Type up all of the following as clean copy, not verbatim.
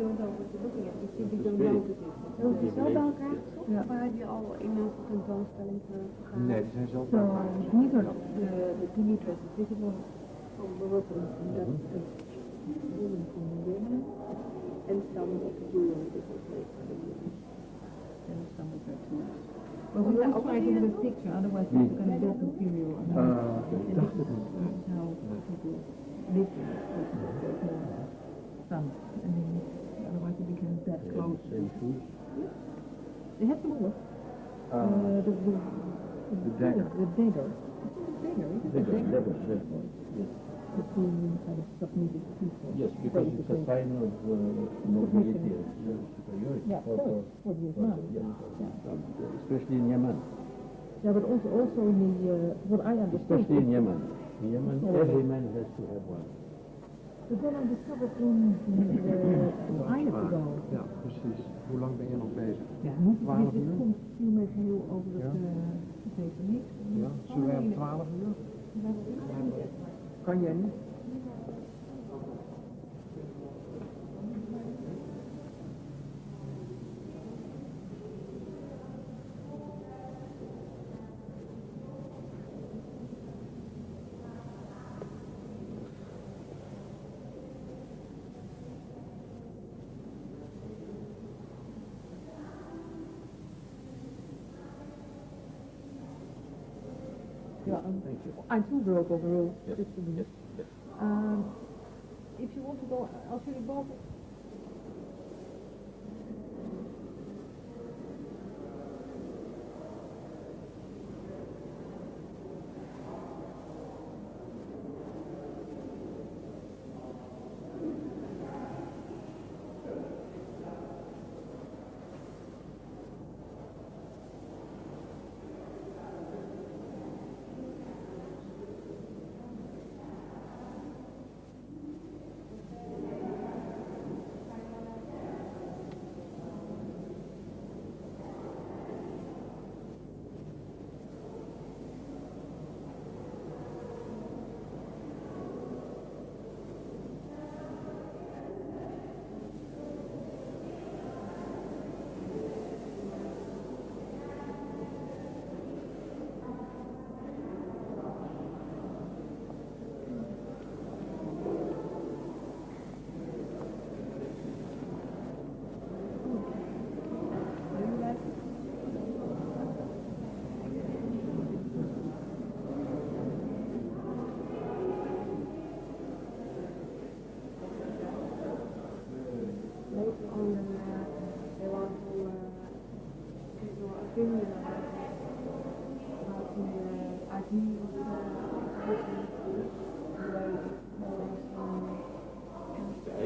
don't know what you're looking at. You simply is don't very- notice it. Loop je zo bij elkaar gezocht? Ja. Waar heb je al in een tentoonstelling gegaan? Nee, die zijn zelf Zo, bij elkaar. niet door dat. De Dimitris is visible from the weapon. That's the woman from Yemen. And some of the jewelry that was made by the women. And some of her tools. Well, we always try to do a picture, otherwise it's going to build material. Ik dacht het niet. That's how people live in it. There's more sun, and then otherwise it becomes that close. Same shoes. They have some more. The dagger. The dagger. The dagger, is it? Dagger. Yes. Between kind of submitted people. Yes, because it's a sign of nobility and superiority. Yeah, for the Islam. Yes. Especially in Yemen. Yeah, but also in the, what I understand. Especially in Yemen. In Yemen, every man has to have one. But then I discovered toen aardig te go. Ja, precies. Hoe lang ben je nog bezig? Ja, 12 dit uur? komt viel me heel over het even niks. Ja. Zullen wij om 12 uur? Kan jij niet? Yeah, Thank you. I too broke over rules. Yes. Just a minute. Yes. If you want to go, I'll show you both.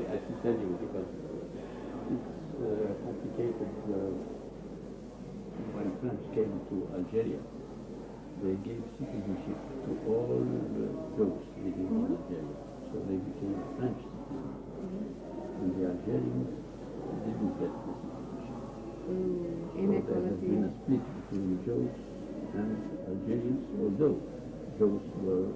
I should tell you because it's complicated. When French came to Algeria, they gave citizenship to all the Jews living in Algeria. So they became French citizens. And the Algerians didn't get the citizenship. So there has been a split between the Jews and Algerians, although Jews were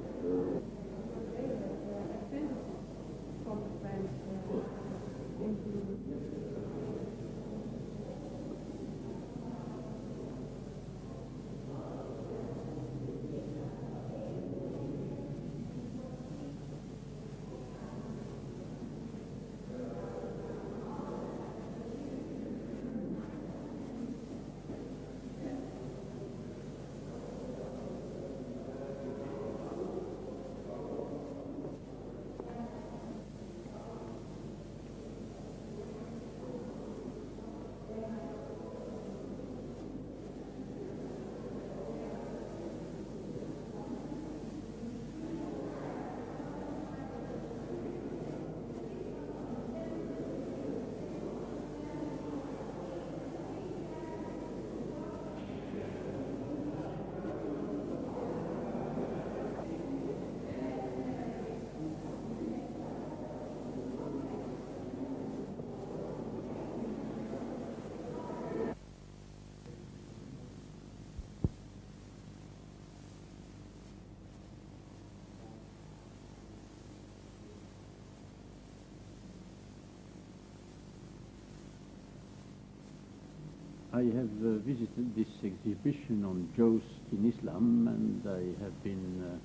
I have visited this exhibition on Jews in Islam, and I have been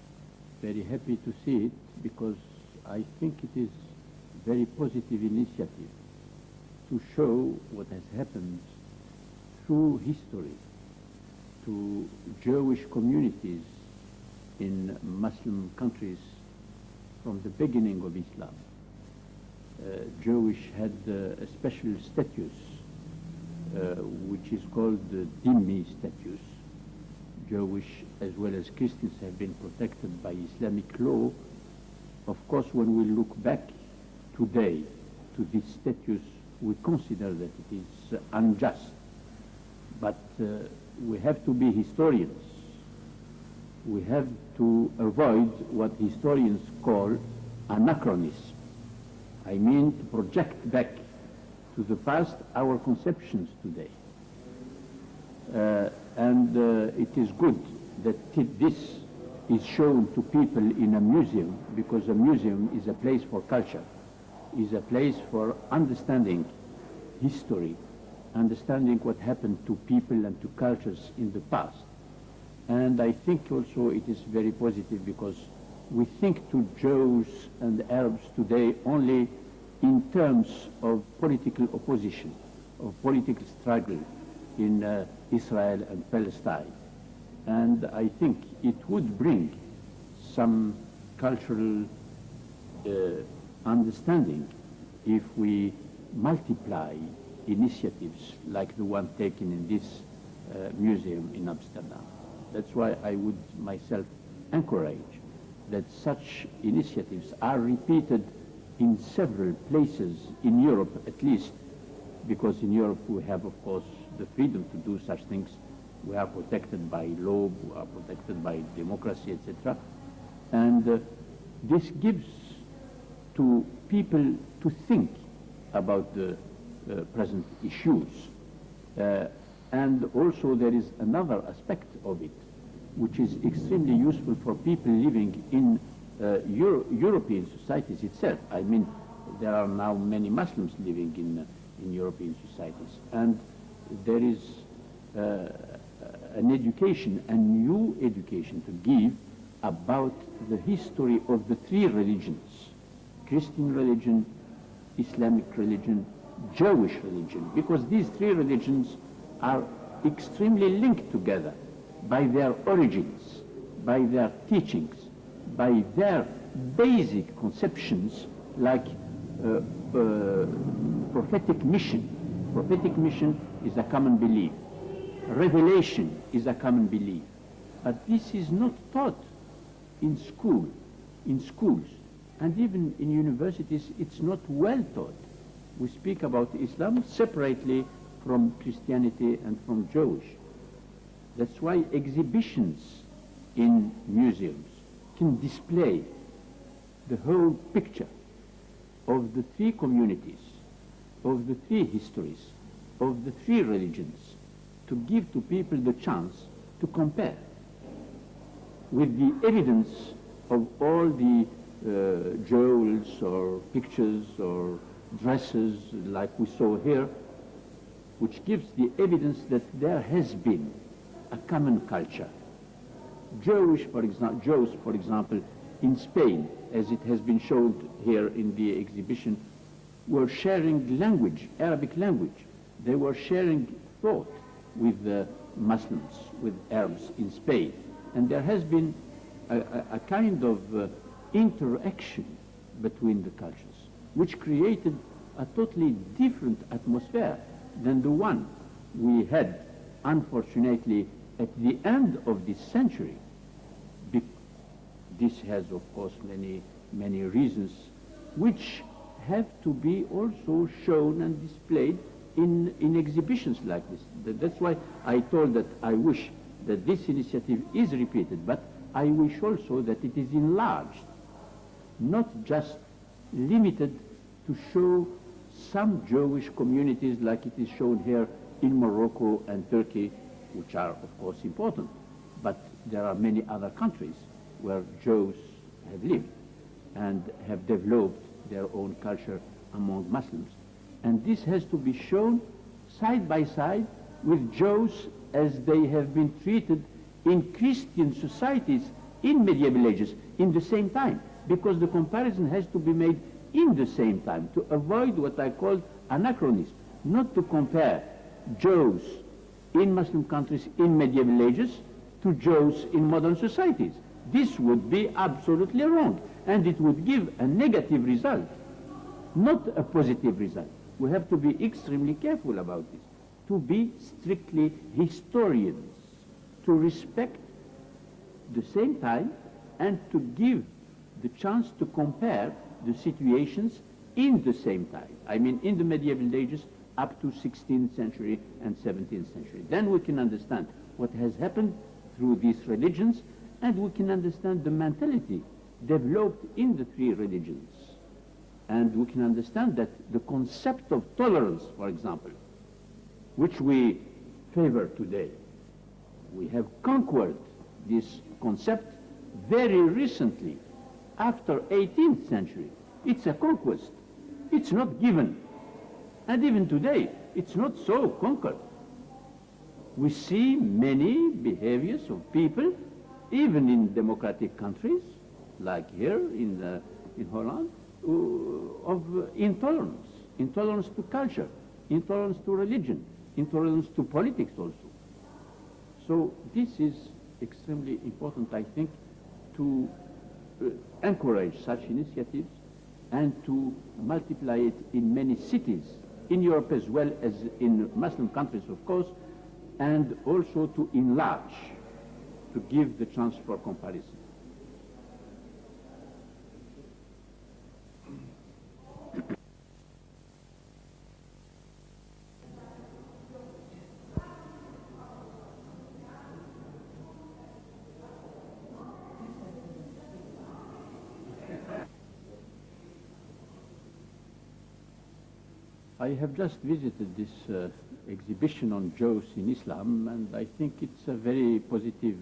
very happy to see it because I think it is a very positive initiative to show what has happened through history to Jewish communities in Muslim countries from the beginning of Islam. Jewish had a special status which is called the Dhimmi status. Jewish as well as Christians have been protected by Islamic law. Of course, when we look back today to this status, we consider that it is unjust. But we have to be historians. We have to avoid what historians call anachronism. I mean to project back to the past our conceptions today. It is good that this is shown to people in a museum, because a museum is a place for culture, is a place for understanding history, understanding what happened to people and to cultures in the past. And I think also it is very positive because we think to Jews and Arabs today only in terms of political opposition, of political struggle in Israel and Palestine. And I think it would bring some cultural understanding if we multiply initiatives like the one taken in this museum in Amsterdam. That's why I would myself encourage that such initiatives are repeated in several places in Europe at least, because in Europe we have, of course, the freedom to do such things. We are protected by law, we are protected by democracy, etc. And this gives to people to think about the present issues. And also there is another aspect of it, which is extremely useful for people living in European societies itself. I mean, there are now many Muslims living in European societies, and there is an education, a new education to give about the history of the three religions: Christian religion, Islamic religion, Jewish religion, because these three religions are extremely linked together by their origins, by their teachings, by their basic conceptions, like prophetic mission. Prophetic mission is a common belief. Revelation is a common belief. But this is not taught in schools, and even in universities it's not well taught. We speak about Islam separately from Christianity and from Jewish. That's why exhibitions in museums can display the whole picture of the three communities, of the three histories, of the three religions, to give to people the chance to compare with the evidence of all the jewels or pictures or dresses like we saw here, which gives the evidence that there has been a common culture. Jews, for example, in Spain, as it has been shown here in the exhibition, were sharing language, Arabic language. They were sharing thought with the Muslims, with Arabs in Spain. And there has been a kind of interaction between the cultures, which created a totally different atmosphere than the one we had, unfortunately, at the end of this century. This has, of course, many reasons which have to be also shown and displayed in exhibitions like this. That's why I told that I wish that this initiative is repeated, but I wish also that it is enlarged, not just limited to show some Jewish communities like it is shown here in Morocco and Turkey, which are of course important, but there are many other countries where Jews have lived and have developed their own culture among Muslims. And this has to be shown side by side with Jews as they have been treated in Christian societies in medieval ages in the same time, because the comparison has to be made in the same time to avoid what I call anachronism, not to compare Jews in Muslim countries in medieval ages to Jews in modern societies. This would be absolutely wrong, and it would give a negative result, not a positive result. We have to be extremely careful about this, to be strictly historians, to respect the same time and to give the chance to compare the situations in the same time. I mean, in the medieval ages up to 16th century and 17th century. Then we can understand what has happened through these religions, and we can understand the mentality developed in the three religions. And we can understand that the concept of tolerance, for example, which we favor today, we have conquered this concept very recently, after 18th century. It's a conquest. It's not given. And even today, it's not so conquered. We see many behaviors of people, even in democratic countries, like here in Holland, of intolerance to culture, intolerance to religion, intolerance to politics also. So this is extremely important, I think, to encourage such initiatives and to multiply it in many cities, in Europe as well as in Muslim countries, of course, and also to enlarge, to give the chance for comparison. I have just visited this exhibition on Jews in Islam, and I think it's a very positive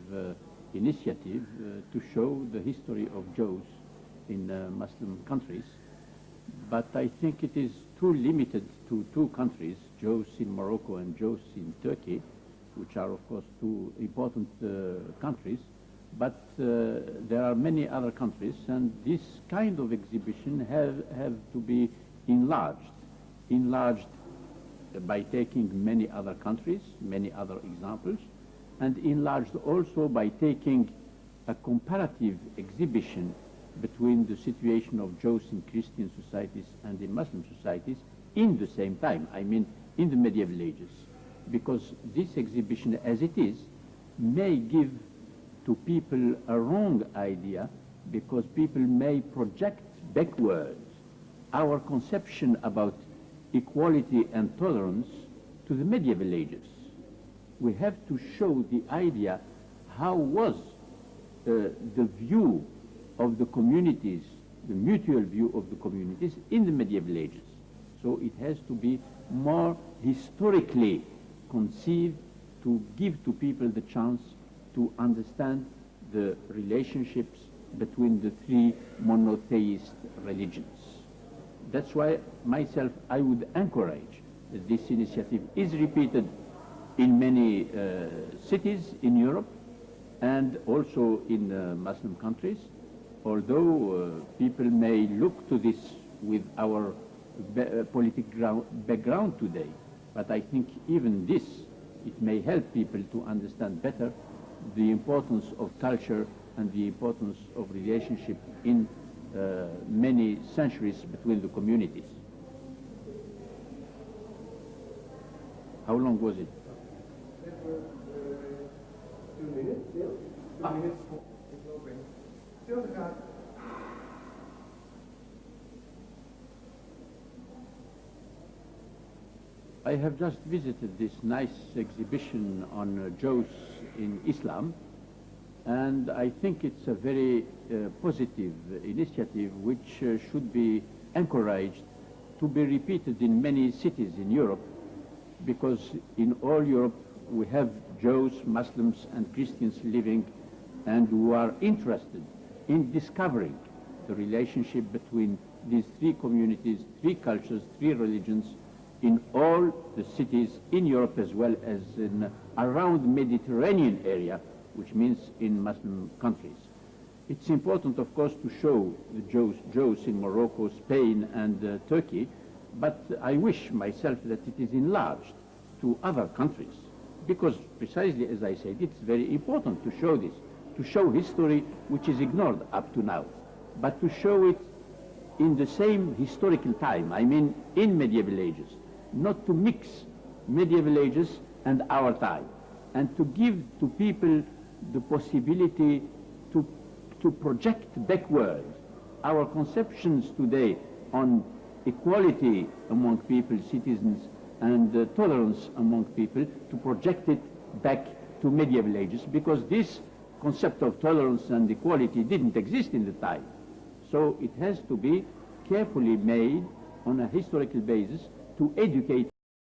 initiative to show the history of Jews in Muslim countries. But I think it is too limited to two countries, Jews in Morocco and Jews in Turkey, which are of course two important countries. But there are many other countries, and this kind of exhibition have to be enlarged by taking many other countries, many other examples, and enlarged also by taking a comparative exhibition between the situation of Jews in Christian societies and in Muslim societies in the same time, I mean in the medieval ages. Because this exhibition, as it is, may give to people a wrong idea, because people may project backwards our conception about equality and tolerance to the medieval ages. We have to show the idea how was the view of the communities, the mutual view of the communities in the medieval ages. So it has to be more historically conceived to give to people the chance to understand the relationships between the three monotheist religions. That's why myself, I would encourage that this initiative is repeated in many cities in Europe and also in Muslim countries, although people may look to this with our political background today. But I think even this, it may help people to understand better the importance of culture and the importance of relationship in many centuries between the communities. How long was it? It was 2 minutes, yeah. 2 minutes for Still got. I have just visited this nice exhibition on Jews in Islam, and I think it's a very positive initiative which should be encouraged to be repeated in many cities in Europe, because in all Europe we have Jews, Muslims and Christians living and who are interested in discovering the relationship between these three communities, three cultures, three religions, in all the cities in Europe as well as in around Mediterranean area, which means in Muslim countries. It's important, of course, to show the Jews in Morocco, Spain, and Turkey, but I wish myself that it is enlarged to other countries, because precisely as I said, it's very important to show this, to show history which is ignored up to now, but to show it in the same historical time, I mean in medieval ages, not to mix medieval ages and our time, and to give to people the possibility to project backward our conceptions today on equality among people, citizens, and tolerance among people, to project it back to medieval ages, because this concept of tolerance and equality didn't exist in the time. So it has to be carefully made on a historical basis to educate